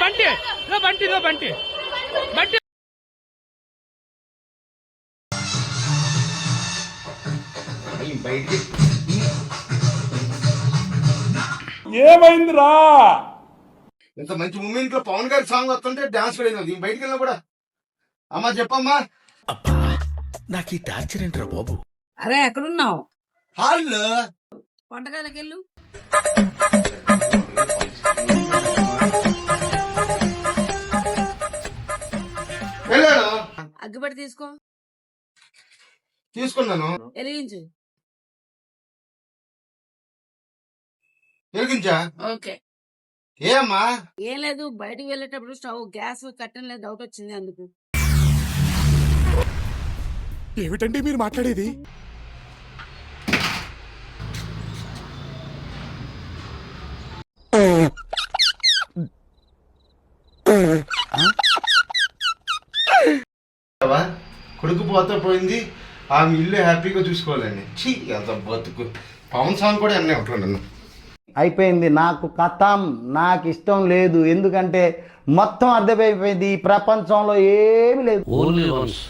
బంటి బంటి బంటి బంటి బయటికి ఏమైందిరా? ఇంత మంచి మూమెంట్ లో పవన్ గారి సాంగ్ వస్తుంటే డాన్స్ పడేది బయటికి వెళ్ళినా కూడా. అమ్మా చెప్పమ్మా. అబ్బా నాకు ఈ టార్చర్ ఏంట్రా బాబు. అరే ఎక్కడున్నావు? హాల్లో. వంటకాలకి వెళ్ళు. వెళ్ళాను. అగ్గిపెట్టి తీసుకో. తీసుకున్నాను. వెలిగించు. వెలిగించా. ఓకే. ఏ అమ్మా? ఏం లేదు, బయటికి వెళ్ళేటప్పుడు స్టవ్ గ్యాస్ కట్టం లేదు, డౌట్ వచ్చింది అందుకు. ఏమిటండి మీరు మాట్లాడేది? కొడుకు పోతే పోయింది, ఆమె ఇల్లు హ్యాపీగా చూసుకోవాలండి. చీ ఎంత బతుకు. పవన్ సాంగ్ కూడా అన్నీ ఉంటాడు నన్ను. అయిపోయింది, నాకు కథం, నాకు ఇష్టం లేదు. ఎందుకంటే మొత్తం అర్థమైపోయింది, ఈ ప్రపంచంలో ఏమీ లేదు. Only once